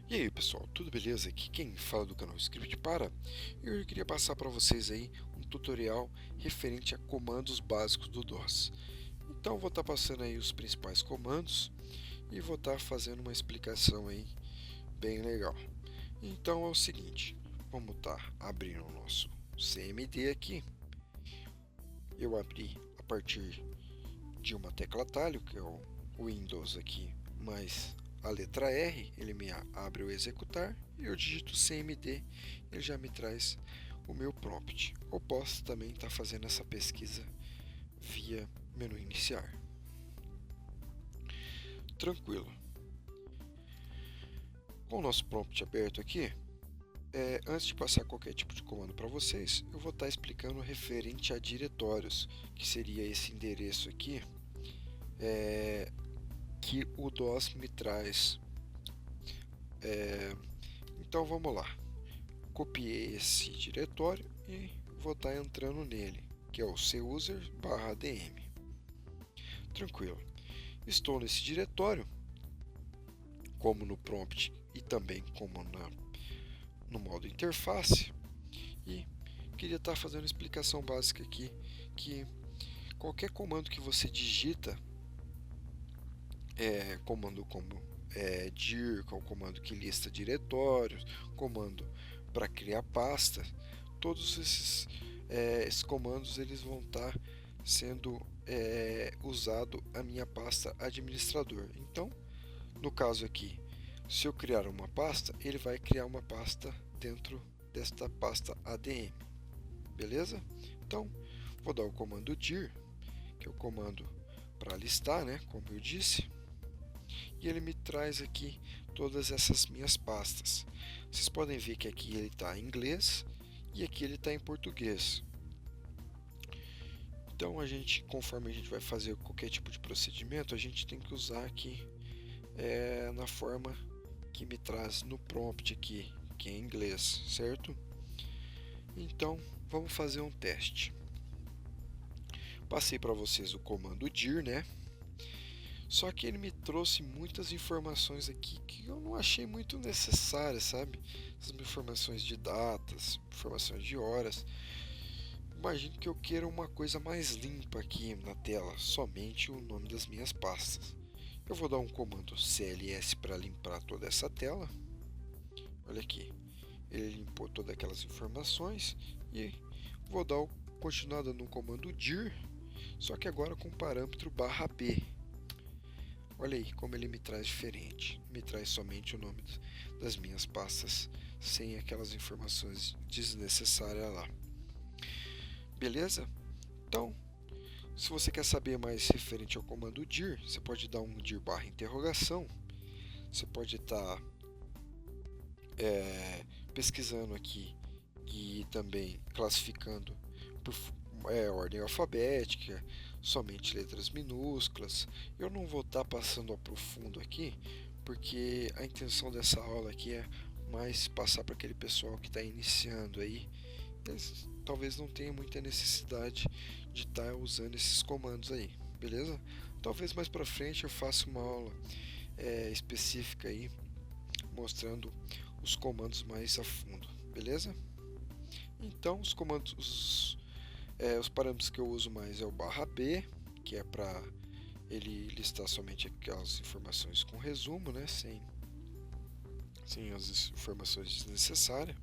E aí pessoal, tudo beleza? Aqui quem fala do canal Script Para, e eu queria passar para vocês aí um tutorial referente a comandos básicos do DOS. Então vou estar passando aí os principais comandos e vou estar fazendo uma explicação aí bem legal. Então é o seguinte, vamos estar abrindo o nosso CMD aqui. Eu abri a partir de uma tecla atalho, que é o Windows aqui, mais a letra R, ele me abre o executar, e eu digito CMD, ele já me traz o meu prompt. Eu posso também estar fazendo essa pesquisa via menu iniciar. Tranquilo. Com o nosso prompt aberto aqui, antes de passar qualquer tipo de comando para vocês, eu vou estar explicando referente a diretórios, que seria esse endereço aqui, que o DOS me traz. Então vamos lá. Copiei esse diretório e vou estar entrando nele, que é o cuser/dm. Tranquilo. Estou nesse diretório, como no prompt e também como no modo interface, e queria estar fazendo uma explicação básica aqui, que qualquer comando que você digita, comando como dir, que é o comando que lista diretórios, comando para criar pasta, todos esses comandos eles vão estar sendo usado a minha pasta administrador. Então, no caso aqui, se eu criar uma pasta, ele vai criar uma pasta dentro desta pasta ADM, beleza? Então, vou dar o comando dir, que é o comando para listar, né, como eu disse, e ele me traz aqui todas essas minhas pastas. Vocês podem ver que aqui ele está em inglês e aqui ele está em português. Então conforme a gente vai fazer qualquer tipo de procedimento, a gente tem que usar aqui na forma que me traz no prompt aqui, que é em inglês, certo? Então vamos fazer um teste. Passei para vocês o comando dir, né? Só que ele me trouxe muitas informações aqui que eu não achei muito necessárias, sabe? Essas informações de datas, informações de horas. Imagino que eu queira uma coisa mais limpa aqui na tela, somente o nome das minhas pastas. Eu vou dar um comando cls para limpar toda essa tela. Olha aqui, ele limpou todas aquelas informações, e vou dar continuar dando um comando dir, só que agora com o parâmetro /b. Olha aí como ele me traz diferente, me traz somente o nome das minhas pastas, sem aquelas informações desnecessárias lá. Beleza? Então, se você quer saber mais referente ao comando dir, você pode dar um dir/interrogação. Você pode estar pesquisando aqui e também classificando por ordem alfabética, somente letras minúsculas. Eu não vou estar passando a profundo aqui, porque a intenção dessa aula aqui é mais passar para aquele pessoal que está iniciando aí. Eles talvez não tenha muita necessidade de estar usando esses comandos aí, beleza? Talvez mais para frente eu faça uma aula específica aí, mostrando os comandos mais a fundo, beleza? Então os comandos, os parâmetros que eu uso mais é o /b, que é para ele listar somente aquelas informações com resumo, né, sem as informações desnecessárias.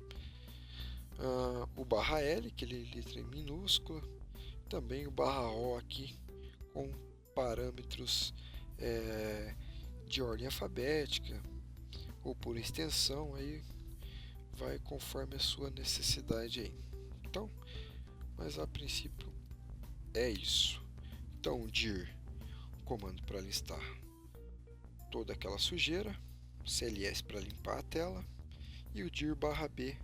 O /l, que ele lista em minúscula, também o /o aqui com parâmetros de ordem alfabética ou por extensão, aí vai conforme a sua necessidade aí. Então, mas a princípio é isso. Então o dir, o comando para listar toda aquela sujeira, cls para limpar a tela, e o dir/b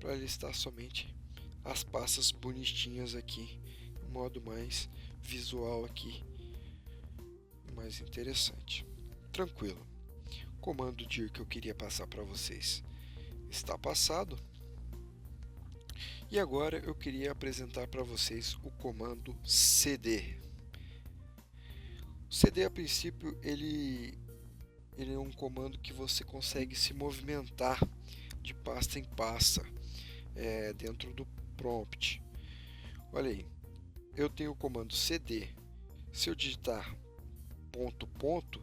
para listar somente as pastas bonitinhas aqui, em modo mais visual aqui, mais interessante. Tranquilo. O comando dir que eu queria passar para vocês está passado. E agora eu queria apresentar para vocês o comando cd. O cd a princípio ele ele é um comando que você consegue se movimentar de pasta em pasta dentro do prompt. Olha aí, eu tenho o comando cd. Se eu digitar ponto ponto,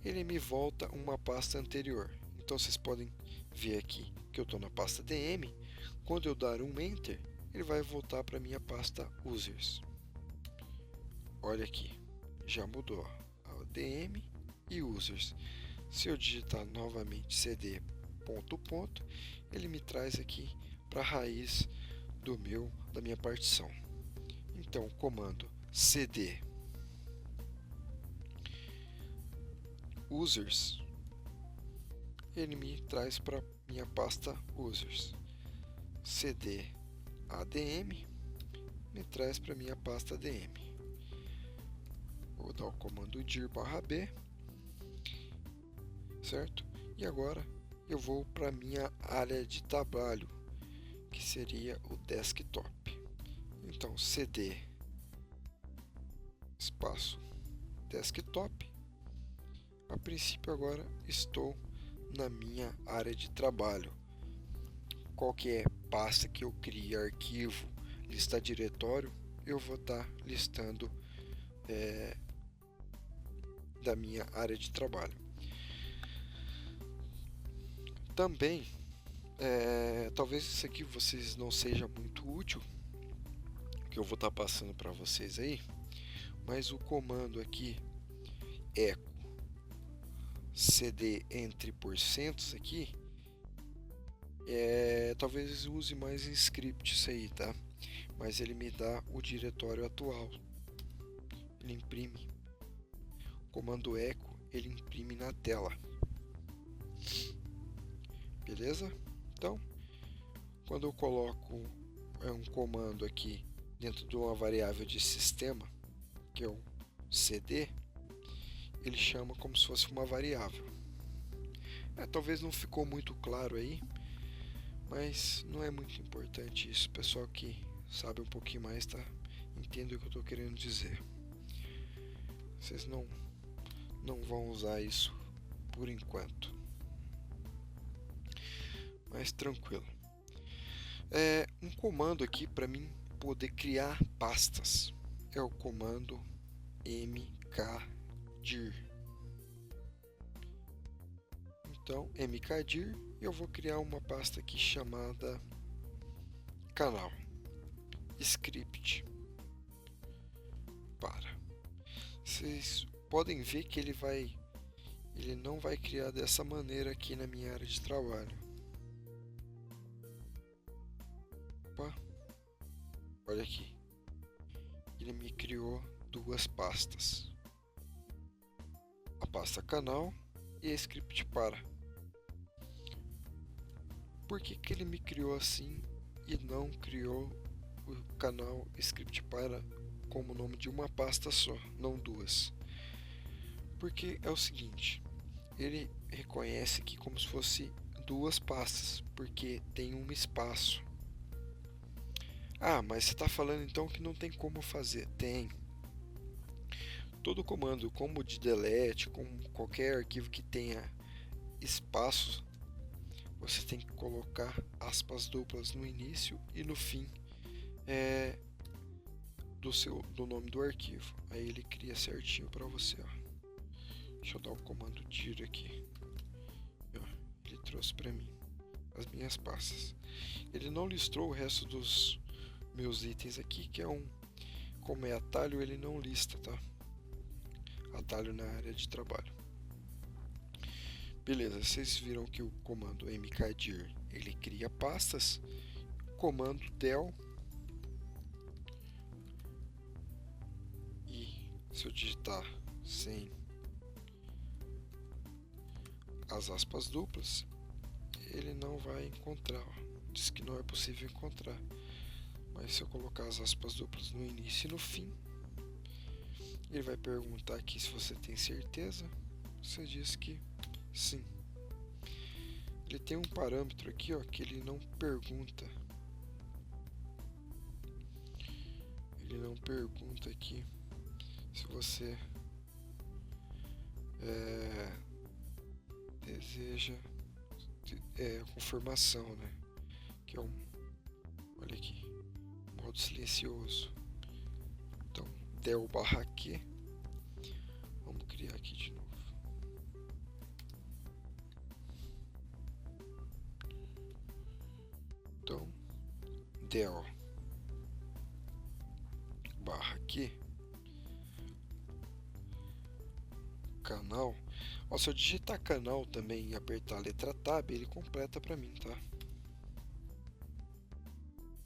ele me volta uma pasta anterior. Então vocês podem ver aqui que eu estou na pasta DM. Quando eu dar um enter, ele vai voltar para minha pasta users. Olha aqui, já mudou a DM e users. Se eu digitar novamente cd ponto ponto, ele me traz aqui para a raiz da minha partição. Então, o comando cd users, ele me traz para minha pasta users. cd adm me traz para minha pasta adm. Vou dar o comando dir/b, certo? E agora eu vou para minha área de trabalho, que seria o desktop. Então, cd espaço desktop. A princípio agora estou na minha área de trabalho. Qualquer pasta que eu crie, arquivo, listar diretório, eu vou estar listando da minha área de trabalho. Também, talvez isso aqui vocês não seja muito útil, que eu vou estar passando para vocês aí, mas o comando aqui eco cd entre porcentos aqui, talvez use mais em script isso aí, tá? Mas ele me dá o diretório atual, ele imprime. O comando eco, ele imprime na tela. Beleza? Então, quando eu coloco um comando aqui dentro de uma variável de sistema, que é o cd, ele chama como se fosse uma variável. Talvez não ficou muito claro aí, mas não é muito importante isso. Pessoal que sabe um pouquinho mais, tá? Entende o que eu estou querendo dizer. Vocês não vão usar isso por enquanto, mas tranquilo. Um comando aqui para mim poder criar pastas é o comando mkdir. Então, mkdir, eu vou criar uma pasta aqui chamada canal script para. Vocês podem ver que ele não vai criar dessa maneira aqui na minha área de trabalho. Opa, olha aqui, ele me criou duas pastas, a pasta canal e a script para. Por que ele me criou assim e não criou o canal script para como nome de uma pasta só, não duas? Porque é o seguinte, ele reconhece aqui como se fosse duas pastas, porque tem um espaço. Mas você está falando então que não tem como fazer? Tem. Todo comando, como de delete, como qualquer arquivo que tenha espaço, você tem que colocar aspas duplas no início e no fim do nome do arquivo. Aí ele cria certinho para você. Deixa eu dar o comando dir aqui. Ele trouxe para mim as minhas pastas. Ele não listou o resto dos meus itens aqui, que como é atalho, ele não lista, tá? Atalho na área de trabalho. Beleza, vocês viram que o comando mkdir, ele cria pastas. O comando del, e se eu digitar sem as aspas duplas, ele não vai encontrar. Diz que não é possível encontrar. Mas se eu colocar as aspas duplas no início e no fim, ele vai perguntar aqui se você tem certeza. Você diz que sim. Ele tem um parâmetro aqui, que ele não pergunta. Ele não pergunta aqui se você deseja confirmação, né? Que é olha aqui, modo silencioso. Então, del barra Q. Vamos criar aqui de novo. Então, del barra Q. Canal. Ó, se eu digitar canal também e apertar a letra Tab, ele completa para mim, tá?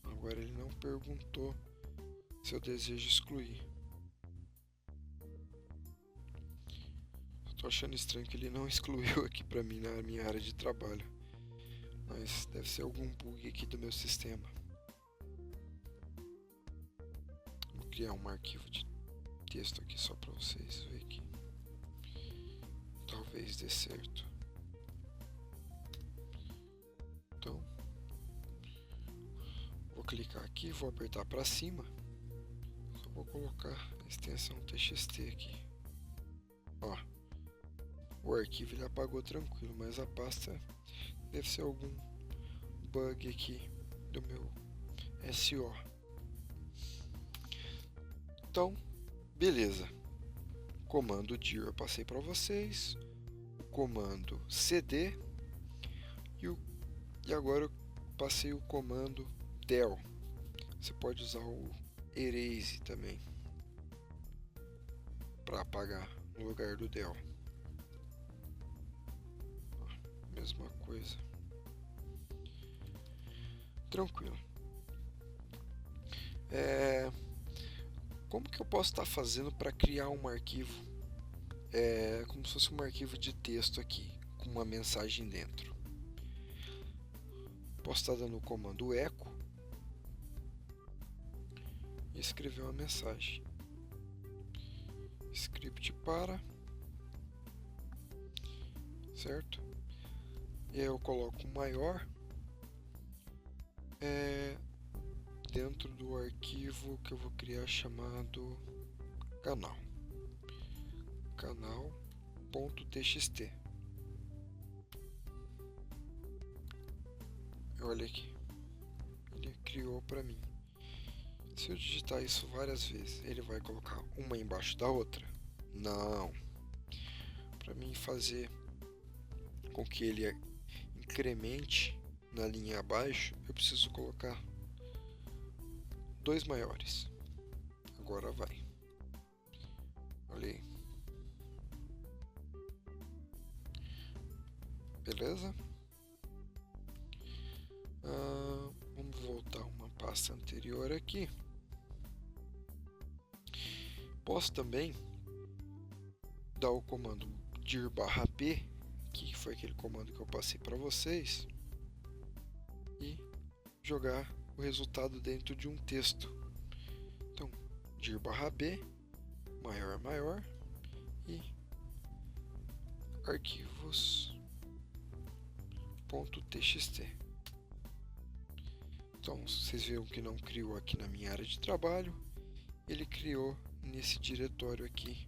Agora ele não perguntou se eu desejo excluir. Tô achando estranho que ele não excluiu aqui para mim na minha área de trabalho. Mas deve ser algum bug aqui do meu sistema. Vou criar um arquivo de texto aqui só para vocês verem aqui. Talvez dê certo. Então, vou clicar aqui, vou apertar para cima. Só vou colocar a extensão txt aqui. Ó, o arquivo ele apagou tranquilo, mas a pasta deve ser algum bug aqui do meu SO. Então, beleza. Comando dir eu passei para vocês. O comando cd. E agora eu passei o comando del. Você pode usar o erase também para apagar no lugar do del. Mesma coisa. Tranquilo. Como que eu posso estar fazendo para criar um arquivo? Como se fosse um arquivo de texto aqui, com uma mensagem dentro. Posso estar dando o comando echo e escrever uma mensagem. Script para, certo? E aí eu coloco maior dentro do arquivo que eu vou criar chamado canal.txt. Olha aqui, ele criou para mim. Se eu digitar isso várias vezes, ele vai colocar uma embaixo da outra? Não. Para mim fazer com que ele incremente na linha abaixo, eu preciso colocar 2 maiores. Agora vai. Olha aí. Beleza? Vamos voltar uma pasta anterior aqui. Posso também dar o comando dir barra p, que foi aquele comando que eu passei para vocês, e jogar o resultado dentro de um texto. Então, dir barra b, maior e arquivos.txt. Então, vocês viram que não criou aqui na minha área de trabalho, ele criou nesse diretório aqui,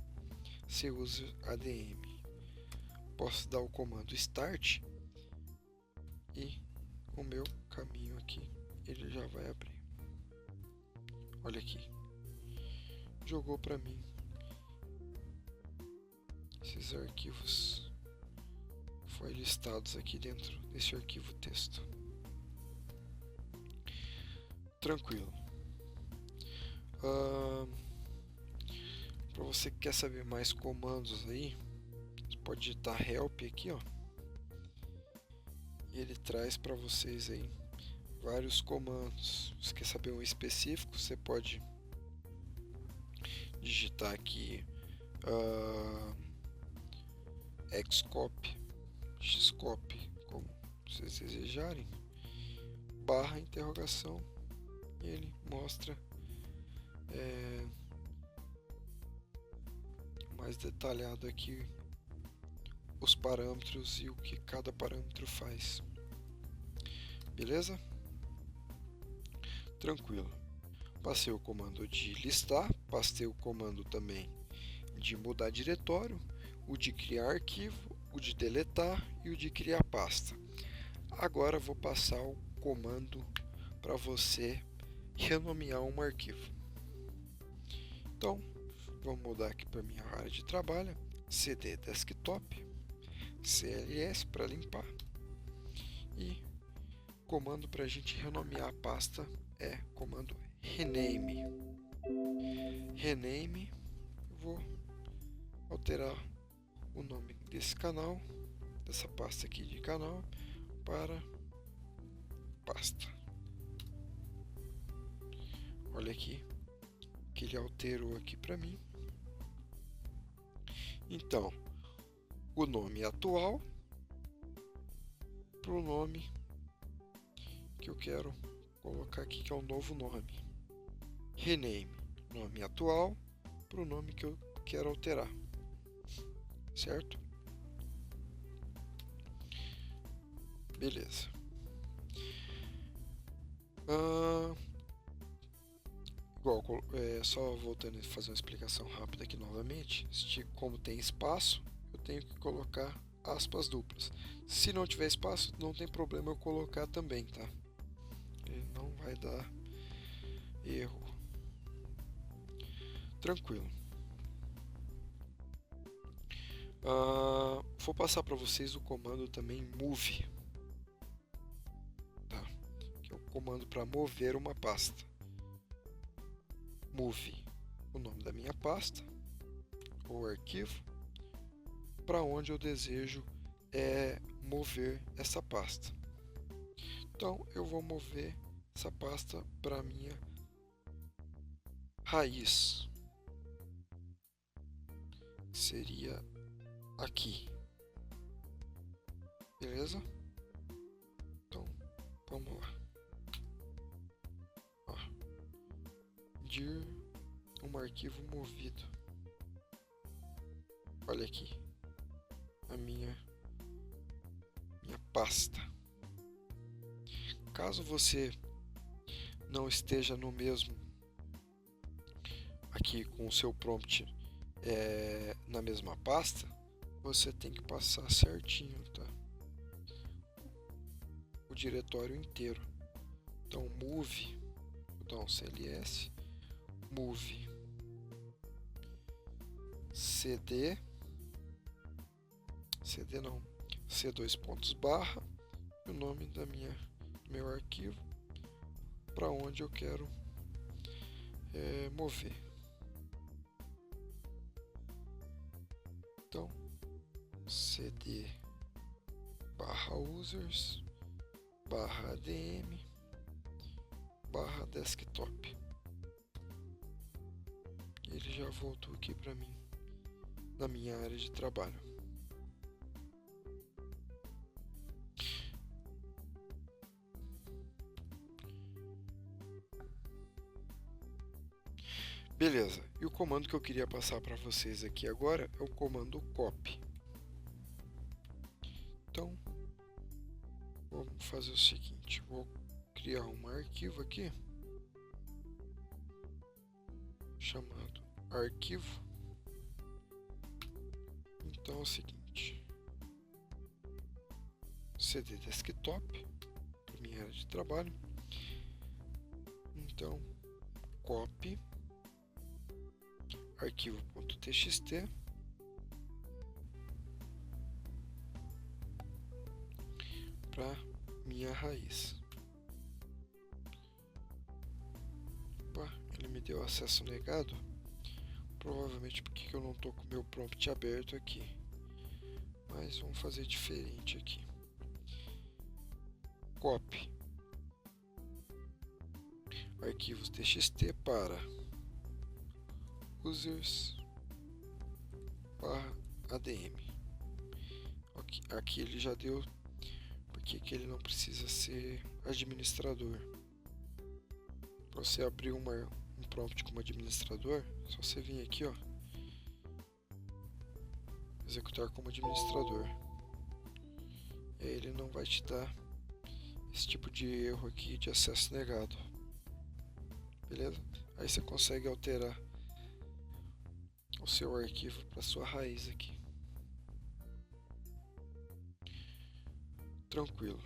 se usa ADM. Posso dar o comando start e o meu caminho aqui, ele já vai abrir. Olha aqui, jogou para mim esses arquivos, foi listados aqui dentro desse arquivo texto. Tranquilo. Para você que quer saber mais comandos aí, você pode digitar help aqui, ó. E ele traz para vocês aí vários comandos. Se quer saber um específico, você pode digitar aqui xcop, como vocês desejarem, barra interrogação, e ele mostra mais detalhado aqui os parâmetros e o que cada parâmetro faz. Beleza? Tranquilo. Passei o comando de listar, passei o comando também de mudar diretório, o de criar arquivo, o de deletar e o de criar pasta. Agora vou passar o comando para você renomear um arquivo. Então, vou mudar aqui para minha área de trabalho, CD Desktop, CLS para limpar, e comando para a gente renomear a pasta é comando rename. Rename, vou alterar o nome desse canal, dessa pasta aqui de canal, para pasta. Olha aqui que ele alterou aqui para mim. Então, o nome atual para o nome que eu quero colocar aqui, que é um novo nome. Rename, nome atual para o nome que eu quero alterar, certo? Beleza. Igual, só voltando a fazer uma explicação rápida aqui novamente. Como tem espaço, eu tenho que colocar aspas duplas. Se não tiver espaço, não tem problema eu colocar também, tá? Ele não vai dar erro. Tranquilo. Vou passar para vocês o comando também move, tá? Que é o comando para mover uma pasta. Move o nome da minha pasta ou arquivo para onde eu desejo mover essa pasta. Então eu vou mover essa pasta para minha raiz, seria aqui, beleza? Então vamos lá. Dir um arquivo movido. Olha aqui a minha pasta. Caso você não esteja no mesmo aqui com o seu prompt na mesma pasta, você tem que passar certinho, tá? O diretório inteiro. Então move, vou dar um CLS, move C2 pontos barra, o nome do meu arquivo para onde eu quero mover. Então cd barra users barra adm barra desktop. Ele já voltou aqui para mim na minha área de trabalho. Beleza, e o comando que eu queria passar para vocês aqui agora é o comando copy. Então, vamos fazer o seguinte, vou criar um arquivo aqui, chamado arquivo. Então é o seguinte, CD Desktop, para minha área de trabalho. Então, copy arquivo.txt para minha raiz. Opa, ele me deu acesso negado, provavelmente porque eu não estou com o meu prompt aberto aqui, mas vamos fazer diferente aqui. Copy arquivos txt para users /adm. Aqui ele já deu, porque aqui ele não precisa ser administrador. Para você abrir um prompt como administrador, só você vir aqui, ó, executar como administrador, e aí ele não vai te dar esse tipo de erro aqui de acesso negado, beleza? Aí você consegue alterar o seu arquivo para sua raiz aqui. Tranquilo.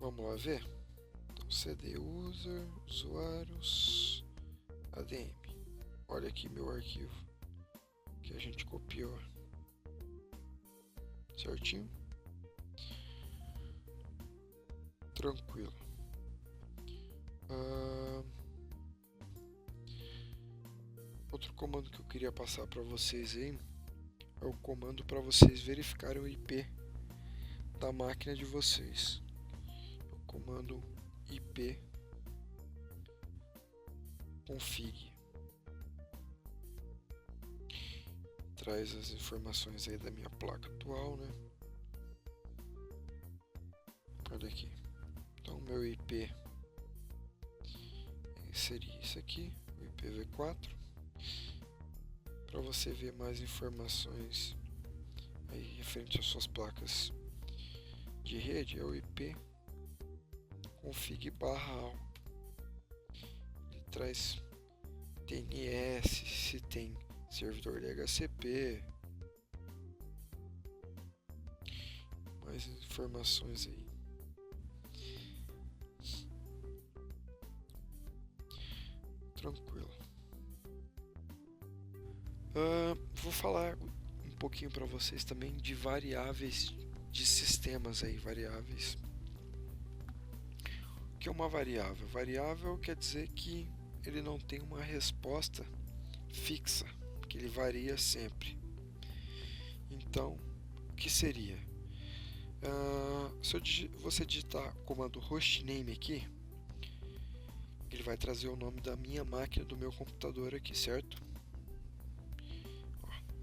Vamos lá ver? Então, cd user, usuários, ADM. Olha aqui meu arquivo que a gente copiou. Certinho? Tranquilo. Outro comando que eu queria passar para vocês aí é o comando para vocês verificarem o IP da máquina de vocês. O comando IP config traz as informações aí da minha placa atual, né? Olha aqui. Então meu IP seria isso aqui, o IPv4. Para você ver mais informações aí referente às suas placas de rede, é o IP config/all. Ele traz DNS, se tem servidor DHCP, mais informações aí. Tranquilo. Vou falar um pouquinho para vocês também de variáveis de sistemas aí, variáveis. O que é uma variável? Variável quer dizer que ele não tem uma resposta fixa, que ele varia sempre. Então, o que seria? Se você digitar o comando hostname aqui, ele vai trazer o nome da minha máquina, do meu computador aqui, certo?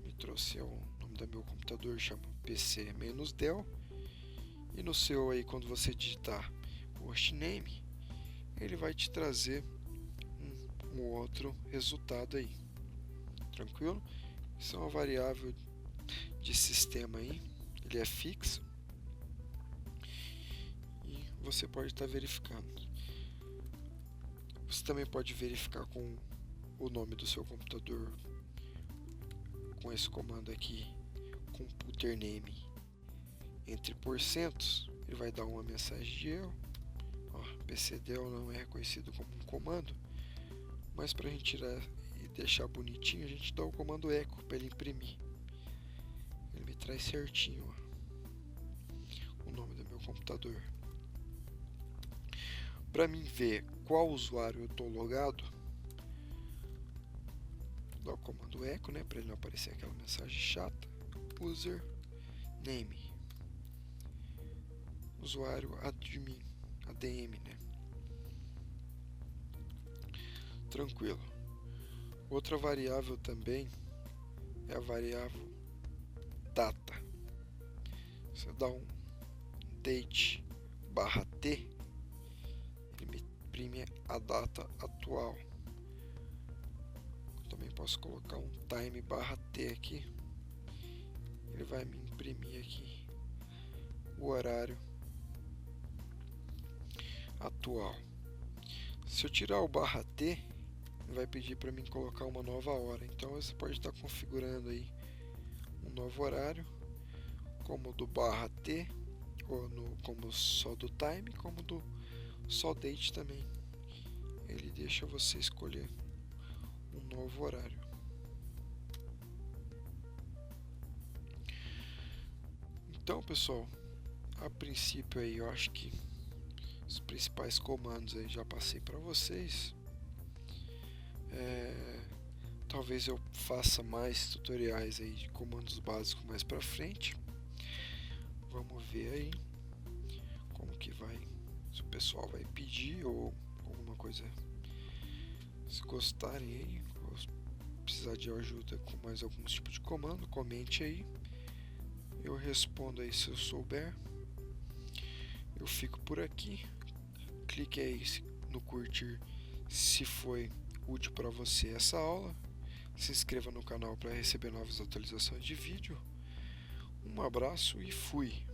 Me trouxe o nome do meu computador, chama PC-del. E no seu aí, quando você digitar o hostname, ele vai te trazer um outro resultado aí. Tranquilo? Isso é uma variável de sistema aí, ele é fixo e você pode estar verificando. Você também pode verificar com o nome do seu computador com esse comando aqui, computer name entre porcentos, ele vai dar uma mensagem de erro. PCDEL não é reconhecido como um comando, mas para a gente tirar e deixar bonitinho, a gente dá o comando echo para ele imprimir. Ele me traz certinho o nome do meu computador. Para mim ver qual usuário eu estou logado, dá o comando echo, né, para ele não aparecer aquela mensagem chata. User name, usuário admin, ADM, né? Tranquilo. Outra variável também é a variável data. Você dá um date/t, ele me imprime a data atual. Eu também posso colocar um time/t aqui, ele vai me imprimir aqui o horário atual. Se eu tirar o /t, vai pedir para mim colocar uma nova hora. Então você pode estar configurando aí um novo horário, como do /t, ou como só do time, como do só date também. Ele deixa você escolher um novo horário. Então, pessoal, a princípio aí eu acho que os principais comandos aí já passei para vocês. Talvez eu faça mais tutoriais aí de comandos básicos mais para frente. Vamos ver aí como que vai, se o pessoal vai pedir ou alguma coisa. Se gostarem aí, ou precisar de ajuda com mais alguns tipos de comando, comente aí. Eu respondo aí se eu souber. Eu fico por aqui. Clique aí no curtir se foi útil para você essa aula. Se inscreva no canal para receber novas atualizações de vídeo. Um abraço e fui!